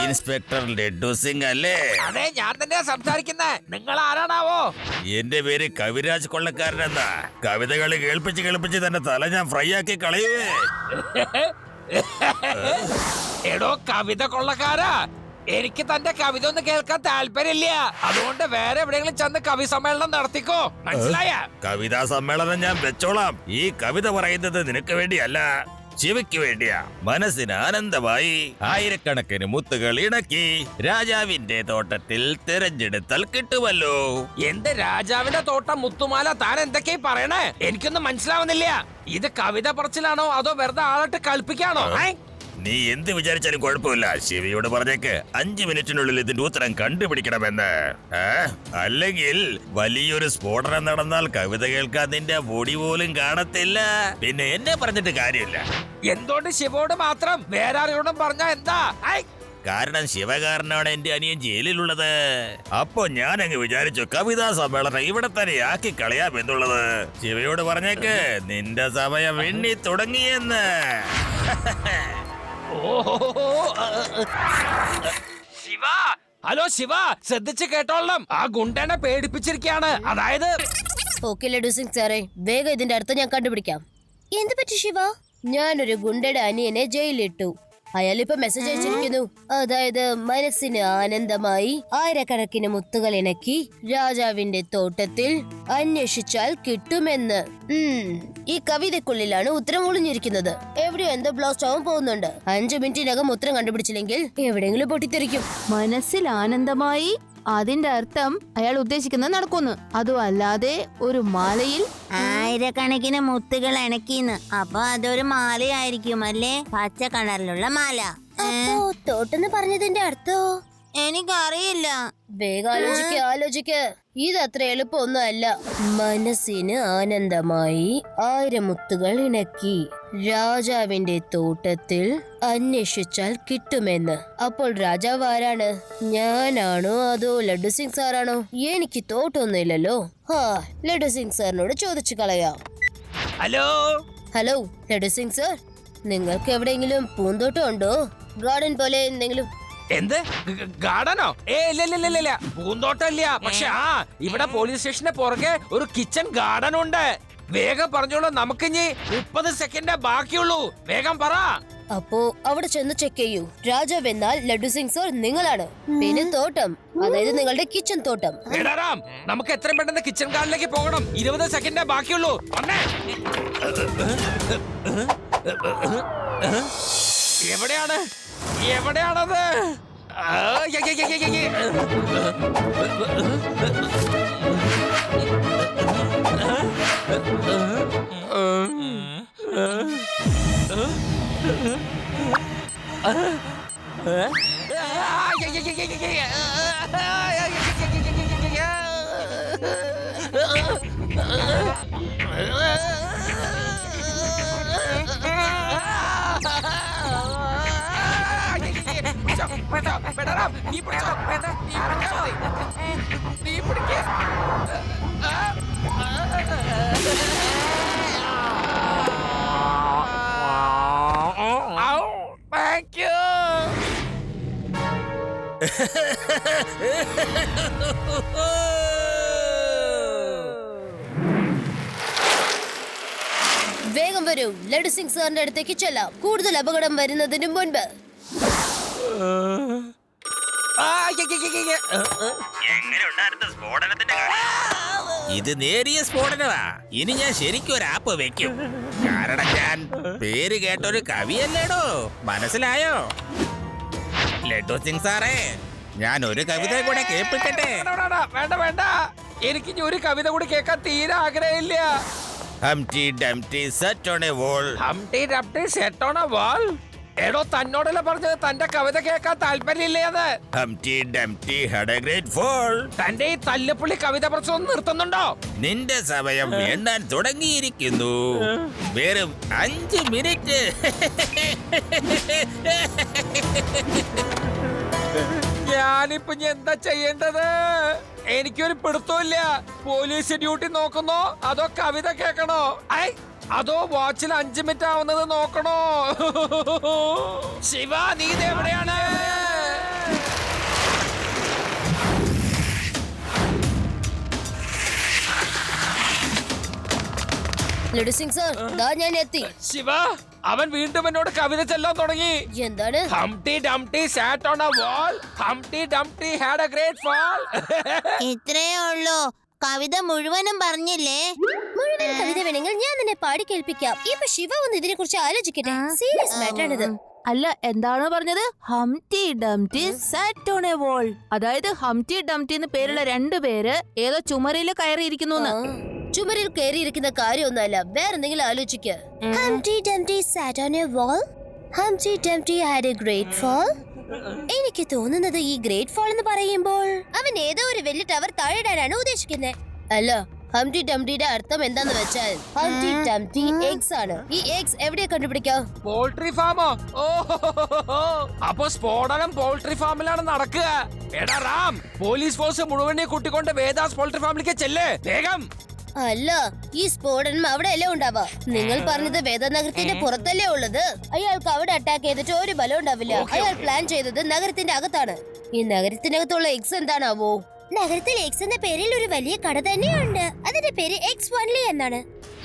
Inspector laddu Singh അല്ലേ? അതെ, ഞാൻ തന്നെയാ സംസാരിക്കുന്നേ. നിങ്ങൾ ആരാണാവോ? എന്റെ പേര് കവിരാജ് കൊള്ളക്കാരനെന്നാ. കവിതകൾ കേൾപ്പിച്ച് തന്നെ തല ഞാൻ ഫ്രൈ ആക്കി കളയുവേ. എടോ കവിത കൊള്ളക്കാരാ, എനിക്ക് തന്റെ കവിത ഒന്നും കേൾക്കാൻ താല്പര്യമില്ല. അതുകൊണ്ട് വേറെ എവിടെയെങ്കിലും ചെന്ന് കവി സമ്മേളനം നടത്തിക്കോ, മനസ്സിലായ? കവിതാ സമ്മേളനം ഞാൻ വെച്ചോളാം. ഈ കവിത പറയുന്നത് നിനക്ക് വേണ്ടിയല്ല, ശിവയ്ക്ക് വേണ്ടിയാ. മനസ്സിന് ആനന്ദമായി ആയിരക്കണക്കിന് മുത്തുകൾ ഇണക്കി രാജാവിന്റെ തോട്ടത്തിൽ തിരഞ്ഞെടുത്താൽ കിട്ടുമല്ലോ. എന്ത് രാജാവിന്റെ തോട്ടം മുത്തുമാല? താൻ എന്തൊക്കെയാ പറയണേ? എനിക്കൊന്നും മനസ്സിലാവുന്നില്ല. ഇത് കവിത പറച്ചിലാണോ അതോ വെറുതെ ആളായിട്ട് കളിപ്പിക്കാണോ? നീ എന്ത് വിചാരിച്ചാലും കുഴപ്പമില്ല. ശിവയോട് പറഞ്ഞേക്ക് 5 മിനിറ്റിനുള്ളിൽ ഇതിന്റെ ഉത്തരം കണ്ടുപിടിക്കണമെന്ന്. അല്ലെങ്കിൽ വലിയൊരു സ്ഫോടനം നടന്നാൽ കവിത കേൾക്കാൻ നിന്റെ ബോഡി പോലും കാണത്തില്ല. പിന്നെ എന്നെ പറഞ്ഞിട്ട് കാര്യമില്ല. എന്തുകൊണ്ട് ശിവോട് മാത്രം? വേറെ ആരോടും പറഞ്ഞാ എന്താ? കാരണം ശിവകാരനാണ് എന്റെ അനിയൻ ജയിലിലുള്ളത്. അപ്പൊ ഞാൻ അങ്ങ് വിചാരിച്ചു കവിതാ സമ്മേളനം ഇവിടെ തന്നെ ആക്കി കളയാമെന്നുള്ളത്. ശിവയോട് പറഞ്ഞേക്ക് നിന്റെ സമയം എണ്ണി തുടങ്ങിയെന്ന്. ശിവ, ഹലോ ശിവ, ശ്രദ്ധിച്ച് കേട്ടോളണം. ആ ഗുണ്ടനെ പേടിപ്പിച്ചിരിക്കുകയാണ്. അതായത് ഓക്കെ ലഡു സിംഗ് സാറേ, വേഗം ഇതിന്റെ അർത്ഥം ഞാൻ കണ്ടുപിടിക്കാം. എന്ത് പറ്റി ശിവ? ഞാനൊരു ഗുണ്ടയുടെ അനിയനെ ജയിലിലിട്ടു. അയാളിപ്പോ മെസ്സേജ് അയച്ചിരിക്കുന്നു. അതായത് മനസ്സിന് ആനന്ദമായി ആയിരക്കണക്കിന് മുത്തുകൾ ഇണക്കി രാജാവിന്റെ തോട്ടത്തിൽ അന്വേഷിച്ചാൽ കിട്ടുമെന്ന്. ഈ കവിതയ്ക്കുള്ളിലാണ് ഉത്തരം ഒളിഞ്ഞിരിക്കുന്നത്. എവിടെയോ എന്തോ ബ്ലാസ്റ്റ് ആവാൻ പോകുന്നുണ്ട്. 5 മിനിറ്റിനകം ഉത്തരം കണ്ടുപിടിച്ചില്ലെങ്കിൽ എവിടെയെങ്കിലും പൊട്ടിത്തെറിക്കും. മനസ്സിൽ ആനന്ദമായി, അതിന്റെ അർത്ഥം അയാൾ ഉദ്ദേശിക്കുന്നത് നടക്കുന്നു. അതും അല്ലാതെ ഒരു മാലയിൽ ആയിരക്കണക്കിന് മുത്തുകൾ ഇണക്കിന്ന്. അപ്പൊ അതൊരു മാലയായിരിക്കും അല്ലേ? പച്ച കളറിലുള്ള മാല. തോട്ടെന്ന് പറഞ്ഞതിന്റെ അർത്ഥോ? എനിക്കറിയില്ല. വേഗം ആലോചിക്ക്. ഇതത്ര എളുപ്പമൊന്നും അല്ല. മനസ്സിന് ആനന്ദമായി 1000 മുത്തുകൾ ഇണക്കി രാജാവിന്റെ തോട്ടത്തിൽ അന്വേഷിച്ചാൽ കിട്ടുമെന്ന്. അപ്പോൾ രാജാവ് ആരാണ്? ഞാനാണോ അതോ ലഡു സിംഗ് സാറാണോ? എനിക്ക് തോട്ടൊന്നുമില്ലല്ലോ. ലഡു സിംഗ് സാറിനോട് ചോദിച്ചു കളയാം. ഹലോ ലഡു സിംഗ് സാർ, നിങ്ങൾക്ക് എവിടെയെങ്കിലും പൂന്തോട്ടം ഉണ്ടോ? ഗാർഡൻ പോലെ എന്തെങ്കിലും? എന്ത് ഗാർഡനോ? ഇല്ല, പൂന്തോട്ടമില്ല. പക്ഷെ ഇവിടെ പോലീസ് സ്റ്റേഷന്റെ പുറകെ ഒരു കിച്ചൺ ഗാർഡൻ ഉണ്ട്. വേഗം പറഞ്ഞോളൂ, നമുക്കിനി 30 സെക്കൻഡ് ബാക്കിയുള്ളൂ. വേഗം പറ. അപ്പോ അവിടെ ചെന്ന് ചെക്ക് ചെയ്യൂ. രാജാവ് എന്നാൽ ലഡു സിംഗ് സാർ നിങ്ങളാണ്. പിന്നെ തോട്ടം, അതായത് നിങ്ങളുടെ കിച്ചൺ തോട്ടം. എടാറാം, നമുക്ക് എത്രയും പെട്ടെന്ന് കിച്ചൺ ഗാർഡനിലേക്ക് പോകണം. 20 സെക്കൻഡ് ബാക്കിയുള്ളൂ. എവിടെയാണത്? Thank you. വേഗം വരൂ, ലഡു സിംഗ് സാറിന്റെ അടുത്തേക്ക് ചെല്ലാം. കൂടുതൽ അപകടം വരുന്നതിന് മുൻപ്. ഇത് നേരിയ സ്ഫോടനമാ. ഇനി ഞാൻ ശരിക്കും ഒരു ആപ്പ് വെക്കും. കാരണം ഞാൻ പേര് കേട്ടൊരു കവിയല്ലേടോ. മനസ്സിലായോ ലഡു സിംഗ് സാറേ? ഞാൻ ഒരു കവിത കൂടെ കേൾപ്പിക്കട്ടെ? വേണ്ട, എനിക്ക് ഒരു കവിത കൂടി കേൾക്കാൻ തീരെ ആഗ്രഹമില്ല. Humpty Dumpty set on a wall. Humpty Dumpty set on a wall? എടോ, തന്നോടല്ല പറഞ്ഞത് തന്റെ കവിത കേൾക്കാൻ താല്പര്യമില്ലേന്ന്. Humpty Dumpty had a great fall. തന്റെ ഈ തല്ലുപുള്ളി കവിത പ്രശ്നം നിർത്തുന്നുണ്ടോ? നിന്റെ സമയം എണ്ണാൻ തുടങ്ങിയിരിക്കുന്നു. വെറും 5 മിനിറ്റ്. ഞാനിപ്പോ എന്താ ചെയ്യേണ്ടത്? എനിക്കൊരു പിടുത്തമില്ല. പോലീസ് ഡ്യൂട്ടി നോക്കുന്നോ അതോ കവിത കേൾക്കണോ? അതോ വാച്ചിൽ 5 മിനിറ്റ് ആവുന്നത് നോക്കണോ? ശിവ, നീ എവിടെയാണ്? ലഡു സിംഗ് സാർ ദാ ഞാൻ എത്തി. ശിവ, അവൻ വീണ്ടും എന്നോട് കവിത ചൊല്ലാൻ തുടങ്ങി. എന്താണ്? Humpty Dumpty sat on a wall, Humpty Dumpty had a great fall. ഇത്രയേ ഉള്ളൂ, കവിത മുഴുവനും പറഞ്ഞില്ലേ? മുഴുവൻ കവിത വേണമെങ്കിൽ ഞാൻ നിന്നെ പാടി കേൾപ്പിക്കാം. ഇപ്പൊ ശിവ ഒന്ന് ഇതിനെ കുറിച്ച് ആലോചിക്കട്ടെ. സീരിയസ് മാറ്റർ ആണിത്. അല്ല, എന്താണ് പറഞ്ഞത്? Humpty ഡംറ്റി SAT on a wall. അതായത് ഹംറ്റി ഡംറ്റി എന്ന് പേരുള്ള രണ്ടുപേര് ഏതോ ചുമരില് കയറിയിരിക്കുന്നു. ചുമരിൽ കയറിയിരിക്കുന്ന കാര്യമൊന്നുമല്ല, വേറെന്തെങ്കിലും ആലോചിക്ക. Humpty Dumpty sat on a wall. Humpty Dumpty had a great fall. എനിക്ക് തോന്നുന്നത് ഈ ഗ്രേറ്റ് ഫാൾ എന്ന് പറയുമ്പോൾ അവൻ ഏതോ ഒരു വലിയ ടവർ താഴെയിടാനാണ് ഉദ്ദേശിക്കുന്നത്. അല്ല, ഹംറ്റി ഡംറ്റിയുടെ അർത്ഥം എന്താന്ന് വെച്ചാൽ ഹംറ്റി ഡംറ്റി എഗ്സ് ആണ്. ഈ എഗ്സ് എവിടെയാ കണ്ടുപിടിക്കാം? പോൾട്രി ഫാമോ? അപ്പൊ സ്ഫോടനം പോൾട്രി ഫാമിലാണ് നടക്കുക. എടാ റാം, പോലീസ് ഫോഴ്സ് മുഴുവനെ കൂട്ടിക്കൊണ്ട് വേദാസ് പോൾട്രി ഫാമിലേക്ക് ചെല്ലേ വേഗം. അല്ല, ഈ സ്ഫോടനം അവിടെയല്ലേ ഉണ്ടാവാ. നിങ്ങൾ പറഞ്ഞത് വേദനഗരത്തിന്റെ പുറത്തല്ലേ ഉള്ളത്. അയാൾക്ക് അവിടെ അറ്റാക്ക് ചെയ്തിട്ട് ഒരു ബലം ഉണ്ടാവില്ല. അയാൾ പ്ലാൻ ചെയ്തത് നഗരത്തിന്റെ അകത്താണ്. ഈ നഗരത്തിനകത്തുള്ള എക്സ് എന്താണാവോ? നഗരത്തിൽ എക്സ് എന്ന പേരിൽ ഒരു വലിയ കട തന്നെയുണ്ട്. അതിന്റെ പേര് എക്സ് വൺലി എന്നാണ്.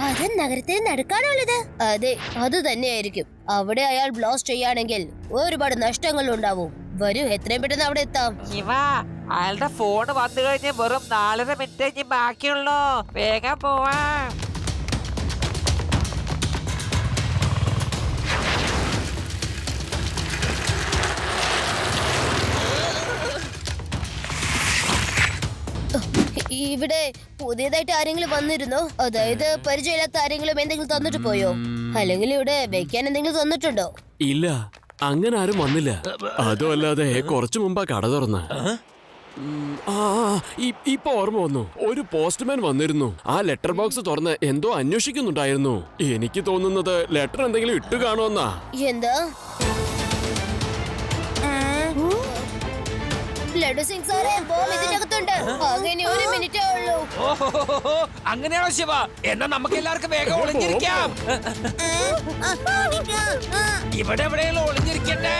അത് നഗരത്തിന് നടുക്കാനുള്ളത്. അതെ, അത് തന്നെയായിരിക്കും. അവിടെ അയാൾ ബ്ലാസ്റ്റ് ചെയ്യുകയാണെങ്കിൽ ഒരുപാട് നഷ്ടങ്ങൾ ഉണ്ടാവും. വരൂ, എത്രയും പെട്ടെന്ന് അവിടെ എത്താം. ശിവ, അയാളുടെ ഫോൺ വന്നു കഴിഞ്ഞ് വെറും 4.5 മിനിറ്റ് ബാക്കിയുള്ളൂ. വേഗം പോവാം. ഇവിടെ പുതിയതായിട്ട് ആരെങ്കിലും വന്നിരുന്നോ? അതായത് പരിചയമില്ലാത്ത ആരെങ്കിലും എന്തെങ്കിലും തന്നിട്ട് പോയോ? അല്ലെങ്കിൽ ഇവിടെ വെക്കാൻ എന്തെങ്കിലും തന്നിട്ടുണ്ടോ? ഇല്ല, അങ്ങനെ ആരും വന്നില്ല. അതുമല്ലാതെ കുറച്ചു മുമ്പാ കട തുറന്ന. ഇപ്പൊ ഓർമ്മ വന്നു, ഒരു പോസ്റ്റ്മാൻ വന്നിരുന്നു. ആ ലെറ്റർ ബോക്സ് തുറന്ന് എന്തോ അന്വേഷിക്കുന്നുണ്ടായിരുന്നു. എനിക്ക് തോന്നുന്നത് ലെറ്റർ എന്തെങ്കിലും ഇട്ടു കാണുമെന്നാ. എന്താ? ലഡു സിംഗ് സാറേ, ബോംബ് ഇതിനകത്തുണ്ട്. അങ്ങനെ ഒരു മിനിറ്റേ ഉള്ളൂ. അങ്ങനെയാണോ ശിവ? എന്നാ നമുക്ക് എല്ലാവർക്കും വേഗം ഒളിഞ്ഞിരിക്കാം. ഇവിടെ എവിടെയെങ്കിലും ഒളിഞ്ഞിരിക്കട്ടെ.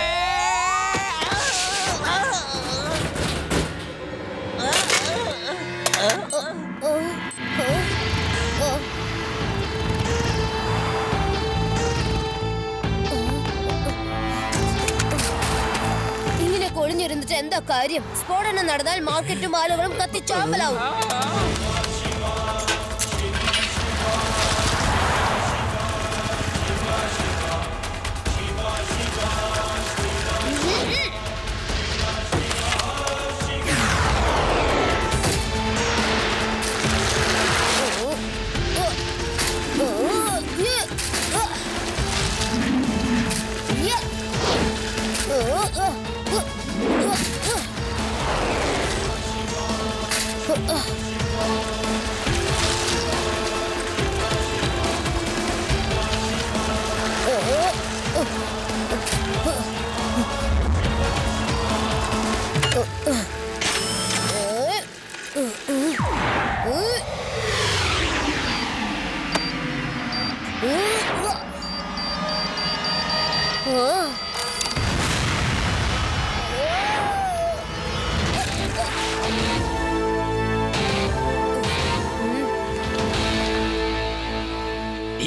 ഇങ്ങനെ കൊളിഞ്ഞിരുന്നിട്ട് എന്താ കാര്യം? സ്ഫോടനം നടന്നാൽ മാർക്കറ്റും ആളുകളും കത്തിച്ചാമ്പലാവും.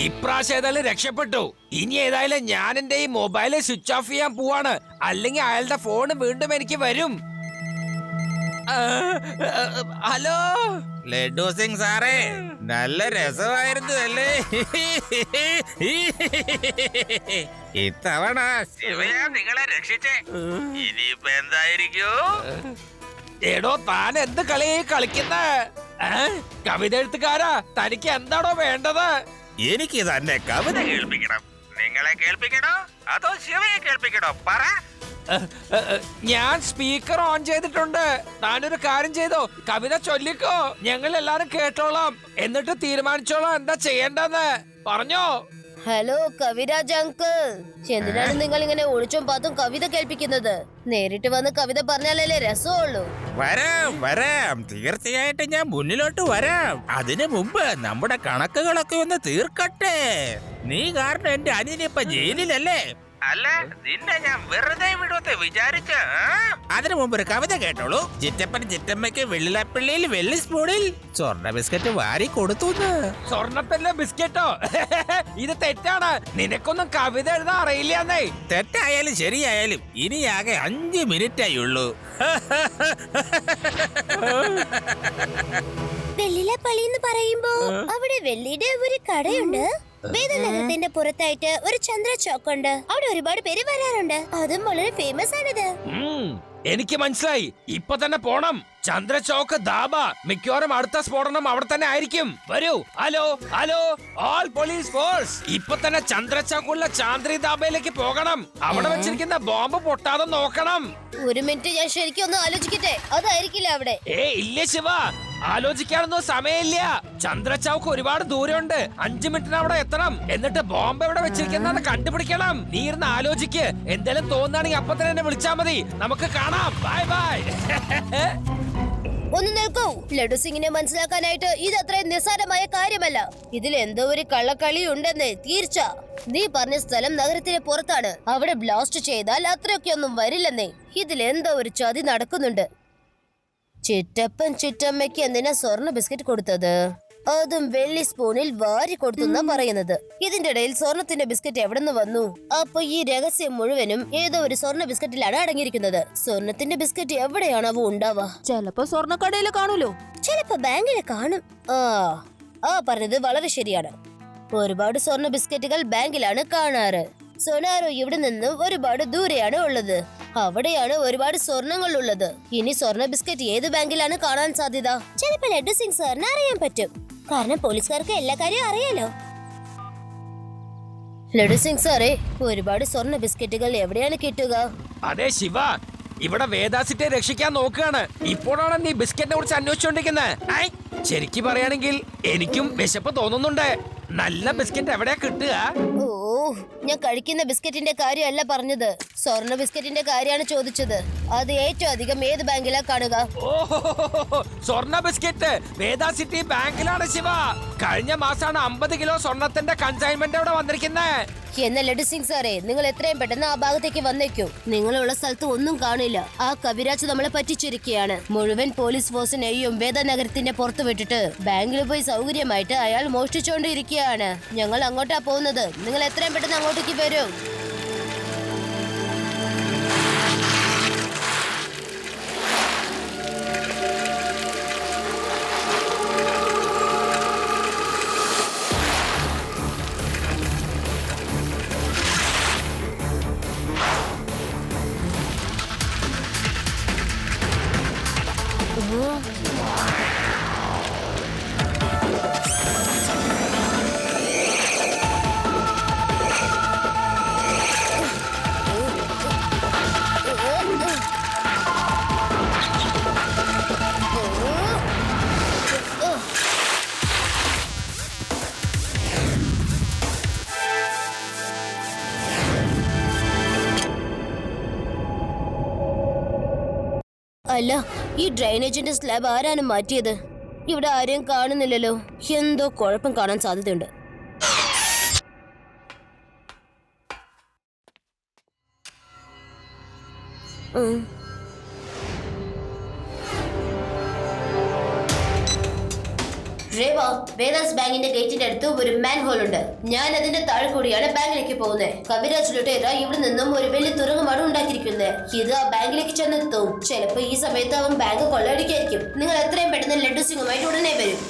ഇപ്രാവശ്യം ഏതായാലും രക്ഷപ്പെട്ടു. ഇനി ഏതായാലും ഞാൻ എന്റെ ഈ മൊബൈല് സ്വിച്ച് ഓഫ് ചെയ്യാൻ പോവാണ്. അല്ലെങ്കിൽ അയാളുടെ ഫോൺ വീണ്ടും എനിക്ക് വരും. ഹലോ ലഡു സിംഗ് സാറേ, നല്ല രസമായിരുന്നു അല്ലേ? ഇത്തവണ ശിവയാ നിങ്ങളെ രക്ഷിച്ചേ. ഇനിയിപ്പോ എന്തായിരിക്കും? എടോ, താൻ എന്ത് കളി കളിക്കുന്ന? കവിത എഴുത്തുകാരാ, തനിക്ക് എന്താണോ വേണ്ടത്? എനിക്ക് തന്നെ കവിത കേൾപ്പിക്കണം. നിങ്ങളെ കേൾപ്പിക്കണോ അതോ ശിവയെ കേൾപ്പിക്കണോ? പറ. ഞാൻ സ്പീക്കർ ഓൺ ചെയ്തിട്ടുണ്ട്. താനൊരു കാര്യം ചെയ്തോ, കവിത ചൊല്ലിക്കോ. ഞങ്ങൾ എല്ലാരും കേട്ടോളാം. എന്നിട്ട് തീരുമാനിച്ചോളാം എന്താ ചെയ്യേണ്ടെന്ന്. പറഞ്ഞോ. ഹലോ കവിരാജ് അങ്കിൾ, എന്തിനാണ് നിങ്ങൾ ഇങ്ങനെ ഒളിച്ചും പാത്തും കവിത കേൾപ്പിക്കുന്നത്? നേരിട്ട് വന്ന് കവിത പറഞ്ഞാലല്ലേ രസമുള്ളൂ. വരാം വരാം, തീർച്ചയായിട്ടും ഞാൻ മുന്നിലോട്ട് വരാം. അതിനു മുമ്പ് നമ്മുടെ കണക്കുകളൊക്കെ ഒന്ന് തീർക്കട്ടെ. നീ കാരണം എന്റെ അനിയനിപ്പ ജയിലിലല്ലേ? അല്ല നിന്നെ ഞാൻ വെറുതെ വിടുവത്തെ വിചാരിച്ച. അതിനു മുമ്പ് ഒരു കവിത കേട്ടോളൂ. ചിറ്റപ്പൻ ചിറ്റമ്മയ്ക്ക് വെള്ളിലപ്പള്ളിയിൽ വെള്ളി സ്പൂണിൽ സ്വർണ്ണ ബിസ്ക്കറ്റ് വാരി കൊടുത്തു. സ്വർണ്ണത്തിന്റെ ബിസ്ക്കറ്റോ? ഇത് തെറ്റാണ്. നിനക്കൊന്നും കവിത എഴുതാൻ അറിയില്ലെന്നേ. തെറ്റായാലും ശരിയായാലും ഇനിയാകെ 5 മിനിറ്റായുള്ളൂ. വെള്ളിലപ്പള്ളി എന്ന് പറയുമ്പോ അവിടെ വെള്ളിയുടെ ഒരു കടയുണ്ട്. വേദനഗരത്തിന്റെ പുറത്തായിട്ട് ഒരു ചന്ദ്ര ചോക്ക് ഉണ്ട്. അവിടെ ഒരുപാട് പേര് വരാറുണ്ട്. അതും വളരെ ഫേമസ് ആണിത്. എനിക്ക് മനസ്സിലായി. ഇപ്പൊ തന്നെ പോണം. ചന്ദ്രചൗക്ക് ധാബ. മിക്കവാറും അടുത്ത സ്ഫോടനം അവിടെ തന്നെ ആയിരിക്കും. വരൂ. Hello hello all police force. ഇപ്പൊ തന്നെ ചന്ദ്രചൗക്കുള്ള ചാന്ദ്രി ധാബയിലേക്ക് പോകണം. അവിടെ വെച്ചിരിക്കുന്ന ബോംബ് പൊട്ടാതെ നോക്കണം. ഒരു മിനിറ്റ്, ഞാൻ ശരിക്കും ഒന്ന് ആലോചിക്കട്ടെ. അതായിരിക്കില്ല അവിടെ. ഇല്ല ശിവ, ആലോചിക്കാനൊന്നും സമയമില്ല. ചന്ദ്രചൗക്ക് ഒരുപാട് ദൂരമുണ്ട്. 5 മിനിറ്റിന് അവിടെ എത്തണം. എന്നിട്ട് ബോംബ് എവിടെ വെച്ചിരിക്കുന്ന കണ്ടുപിടിക്കണം. നീ ഇരുന്ന് ആലോചിക്ക്. എന്തെങ്കിലും തോന്നുകയാണെങ്കിൽ അപ്പൊ തന്നെ എന്നെ വിളിച്ചാ മതി. നമുക്ക് കാണാം. Bye bye. ഒന്ന് നിൽക്കൂ. ലഡു സിംഗിനെ മനസ്സിലാക്കാനായിട്ട് ഇത് അത്രയും നിസ്സാരമായ കാര്യമല്ല. ഇതിൽ എന്തോ ഒരു കള്ളക്കളി ഉണ്ടെന്ന് തീർച്ച. നീ പറഞ്ഞ സ്ഥലം നഗരത്തിന് പുറത്താണ്. അവിടെ ബ്ലാസ്റ്റ് ചെയ്താൽ അത്രയൊക്കെ ഒന്നും വരില്ലെന്നേ. ഇതിൽ എന്തോ ഒരു ചതി നടക്കുന്നുണ്ട്. ചിറ്റപ്പൻ ചിറ്റമ്മയ്ക്ക് എന്തിനാ സ്വർണ്ണ ബിസ്ക്കറ്റ് കൊടുത്തത്? അതും വെള്ളി സ്പൂണിൽ വാരി കൊടുത്തുന്നാ പറയുന്നത്. ഇതിന്റെ ഇടയിൽ സ്വർണത്തിന്റെ ബിസ്ക്കറ്റ് എവിടെ നിന്ന് വന്നു? അപ്പൊ ഈ രഹസ്യം മുഴുവനും ഏതോ ഒരു സ്വർണ്ണ ബിസ്ക്കറ്റിലാണ് അടങ്ങിയിരിക്കുന്നത്. സ്വർണത്തിന്റെ ബിസ്ക്കറ്റ് എവിടെയാണാവോ ഉണ്ടാവുക? ചിലപ്പോ സ്വർണ്ണക്കടയില് കാണൂലോ. ചിലപ്പോ ബാങ്കിൽ കാണും. പറഞ്ഞത് വളരെ ശരിയാണ്. ഒരുപാട് സ്വർണ്ണ ബിസ്ക്കറ്റുകൾ ബാങ്കിലാണ് കാണാറ്. സൊനാരോ ഇവിടെ നിന്നും ഒരുപാട് ദൂരെയാണ് ഉള്ളത്. അവിടെയാണ് ഒരുപാട് സ്വർണങ്ങൾ ഉള്ളത്. ഇനി സ്വർണ്ണ ബിസ്ക്കറ്റ് ഏത് ബാങ്കിലാണ് കാണാൻ സാധ്യത? ചിലപ്പോൾ ലഡു സിംഗ് സാറിന് അറിയാൻ പറ്റും. കാരണം പോലീസുകാർക്ക് എല്ലാ കാര്യവും അറിയാലോ. ലഡു സിംഗ് സാറേ, ഒരുപാട് സ്വർണ്ണ ബിസ്ക്കറ്റുകൾ എവിടെയാണ് കിട്ടുക? അതെ ശിവ, ഇവിടെ വേദാസിറ്റെ രക്ഷിക്കാൻ നോക്കുകയാണ്. ഇപ്പോഴാണ് നീ ബിസ്ക്കറ്റിനെ കുറിച്ച് അന്വേഷിച്ചോണ്ടിരിക്കുന്നത്. ശരിക്ക് പറയുകയാണെങ്കിൽ എനിക്കും വിശപ്പ് തോന്നുന്നുണ്ട്. നല്ല ബിസ്ക്കറ്റ് എവിടെയാ കിട്ടുക? ഓ, ഞാൻ കഴിക്കുന്ന ബിസ്ക്കറ്റിന്റെ കാര്യമല്ല പറഞ്ഞത്. സ്വർണ്ണ ബിസ്ക്കറ്റിന്റെ കാര്യമാണ് ചോദിച്ചത്. അത് ഏറ്റവും അധികം ഏത് ബാങ്കിലാ കാണുക? ഓഹോ, സ്വർണ്ണ ബിസ്ക്കറ്റ് വേദാ സിറ്റി ബാങ്കിലാണ് ശിവ. കഴിഞ്ഞ മാസമാണ് 50 കിലോ സ്വർണത്തിന്റെ കൺസൈൻമെന്റ് അവിടെ വന്നിരിക്കുന്നത്. എന്നാ ലഡു സിംഗ് സാറേ, നിങ്ങൾ എത്രയും പെട്ടെന്ന് ആ ഭാഗത്തേക്ക് വന്നേക്കൂ. നിങ്ങളുള്ള സ്ഥലത്ത് ഒന്നും കാണില്ല. ആ കവിരാജ് നമ്മളെ പറ്റിച്ചിരിക്കുകയാണ്. മുഴുവൻ പോലീസ് ഫോഴ്സിനെയും വേദനഗരത്തിന്റെ പുറത്ത് വിട്ടിട്ട് ബാങ്കിൽ പോയി സൗകര്യമായിട്ട് അയാൾ മോഷ്ടിച്ചോണ്ടിരിക്കുകയാണ്. ഞങ്ങൾ അങ്ങോട്ടാ പോകുന്നത്. നിങ്ങൾ എത്രയും പെട്ടെന്ന് അങ്ങോട്ടേക്ക് വരൂ. അല്ല, ഈ ഡ്രൈനേജിന്റെ സ്ലാബ് ആരാണ് മാറ്റിയത്? ഇവിടെ ആരെയും കാണുന്നില്ലല്ലോ. എന്തോ കുഴപ്പം കാണാൻ സാധ്യതയുണ്ട്. രേവ, വേദാസ് ബാങ്കിന്റെ ഗേറ്റിന്റെ അടുത്ത് ഒരു മാൻ ഹോൾ ഉണ്ട്. ഞാൻ അതിന്റെ താഴെ കൂടിയാണ് ബാങ്കിലേക്ക് പോകുന്നത്. കവിരാജ് ലുട്ടേര ഇവിടെ നിന്നും ഒരു വലിയ തുറമുഖമാണ് ഉണ്ടാക്കിയിരിക്കുന്നത്. ഇത് ആ ബാങ്കിലേക്ക് ചെന്നെത്തും. ചിലപ്പോ ഈ സമയത്ത് അവൻ ബാങ്ക് കൊള്ളയടിക്കായിരിക്കും. നിങ്ങൾ എത്രയും പെട്ടെന്ന് ലഡു സിംഗുമായിട്ട് ഉടനെ വരും.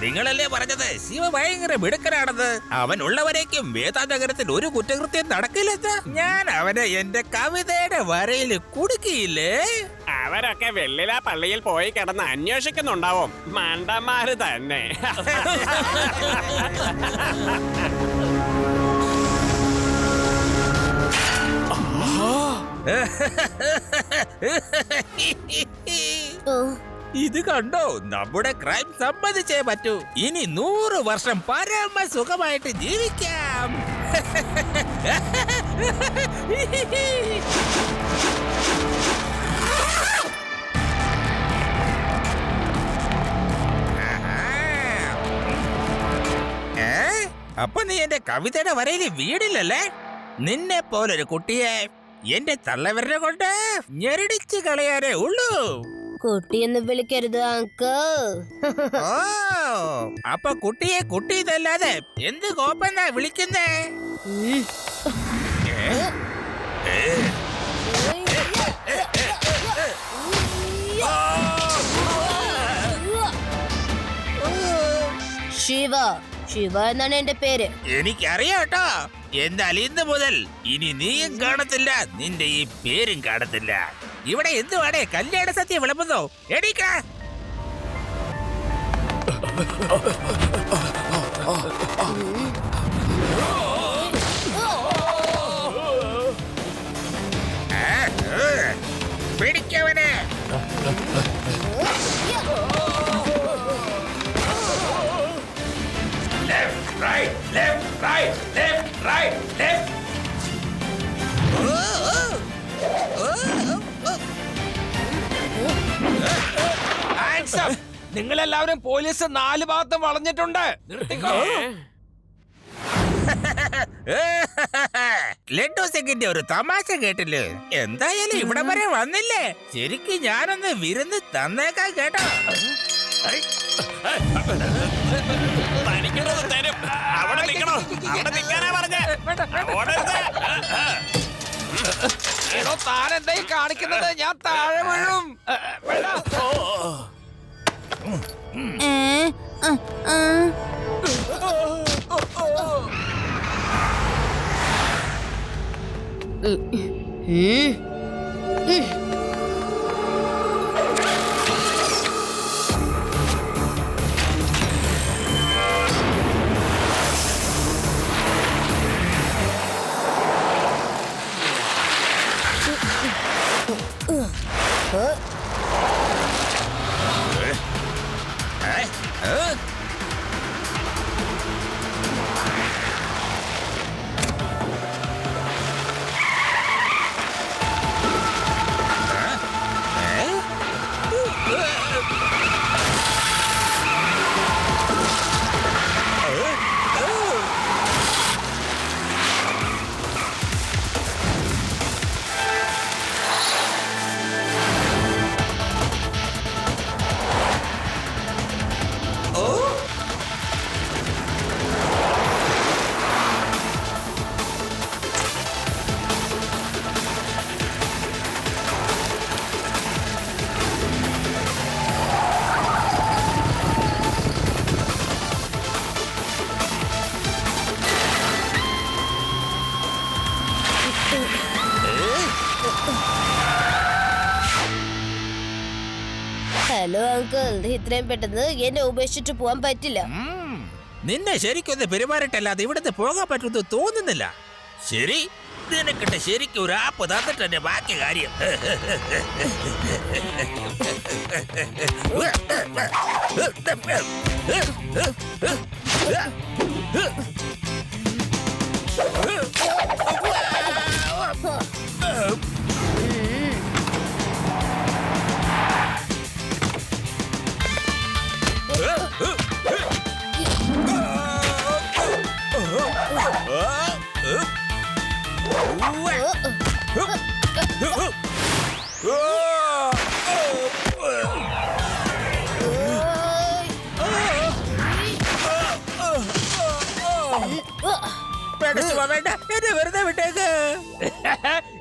നിങ്ങളല്ലേ പറഞ്ഞത് ശിവ ഭയങ്കര മിടുക്കനാണെന്ന്? അവൻ ഉള്ളവരേക്കും വേദാനഗരത്തിൽ ഒരു കുറ്റകൃത്യം നടക്കില്ലെന്ന്. ഞാൻ അവനെ എന്റെ കവിതയുടെ വരയിൽ കുടുക്കിയില്ലേ? അവരൊക്കെ വെള്ളില പള്ളിയിൽ പോയി കിടന്ന് അന്വേഷിക്കുന്നുണ്ടാവും. മണ്ടന്മാര് തന്നെ. ഇത് കണ്ടോ, നമ്മുടെ ക്രൈം സമ്മതിച്ചേ പറ്റൂ. ഇനി 100 വർഷം പരമ സുഖമായിട്ട് ജീവിക്കാം. അപ്പൊ നീ എന്റെ കവിതയുടെ വരയില് വീടില്ലല്ലേ? നിന്നെ പോലൊരു കുട്ടിയെ എന്റെ തള്ളവരെ കൊണ്ട് ഞെരടിച്ച് കളയാനേ ഉള്ളൂ. കുട്ടിയെന്ന് വിളിക്കരുത് അങ്കിൾ. ഓ, അപ്പൊ കുട്ടിയെ കുട്ടി ഇതല്ലാതെ എന്ത് കോപ്പെന്നാ വിളിക്കുന്നേ? ശിവ, ശിവ എന്നാണ് എന്റെ പേര്. എനിക്കറിയാട്ടോ. എന്നാൽ ഇന്ന് മുതൽ ഇനി നീയും കാണത്തില്ല, നിന്റെ ഈ പേരും കാണത്തില്ല. ഇവിടെ എന്തുവാടേ കല്യാണ സദ്യ വിളമ്പുന്നോ? എടീക്ക. പിടിക്കവനെ. നിങ്ങളെല്ലാവരും പോലീസ് 4 ഭാഗത്തും വളഞ്ഞിട്ടുണ്ട്. നിർത്തിക്കോ. ലഡ്ഡു സിംഗിന്റെ ഒരു തമാശ കേട്ടില്ലേ? എന്തായാലും ഇവിടെ വരെ വന്നില്ലേ? ശരിക്കും ഞാനൊന്ന് വിരുന്ന് തന്നേക്കാൻ കേട്ടോ. എടോ, താൻ എന്തായി കാണിക്കുന്നത്? ഞാൻ താഴെ വീഴും. ഹലോ അങ്കിൾ, ഇത്രയും പെട്ടെന്ന് എന്നെ ഉപേക്ഷിച്ചിട്ട് പോവാൻ പറ്റില്ല. നിന്നെ ശരിക്കൊന്ന് പെരുമാറിട്ടല്ലാതെ ഇവിടുന്ന് പോകാൻ പറ്റുമെന്ന് തോന്നുന്നില്ല. ശരി, നിനക്കിട്ട് ശരിക്കും ഒരു ആപ്പ് തന്നിട്ട് എന്റെ ബാക്കി കാര്യം. എന്നെ വെറുതെ വിട്ടേക്ക്.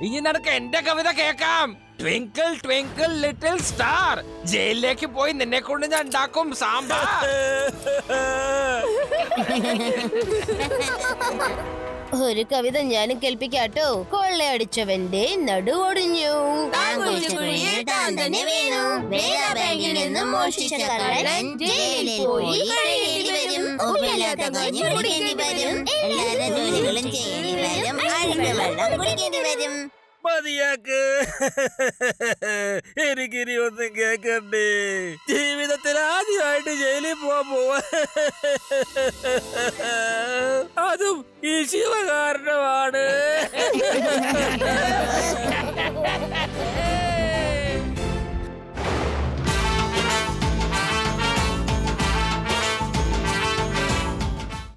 ഇനി നിനക്ക് എന്റെ കവിത കേക്കാം. Twinkle twinkle little star. ജയിലിലേക്ക് പോയി നിന്നെ കൊണ്ട് ഞാൻ ഉണ്ടാക്കും സാമ്പാർ. ഒരു കവിത ഞാനും കേൾപ്പിക്കാട്ടോ. കൊള്ളയടിച്ചവന്റെ നടുവൊടിഞ്ഞു, ബാങ്കിൽ നിന്നും മോഷ്ടിച്ച കള്ളൻ ജയിലിൽ പോയി കഴിയേണ്ടി വരും. ഉപ്പില്ലാത്ത കഞ്ഞി കുടിക്കേണ്ടി വരും. എല്ലാ ജോലികളും ചെയ്യേണ്ടി വരും. അഴുക വെള്ളം കുടിക്കേണ്ടി വരും. മതിയാക്ക്. എനിക്കിനി ഒന്നും കേക്കണ്ടേ. ജീവിതത്തിൽ ആദ്യമായിട്ട് ജയിലിൽ പോവാ. അതും ഈ ശിവ കാരണമാണ്.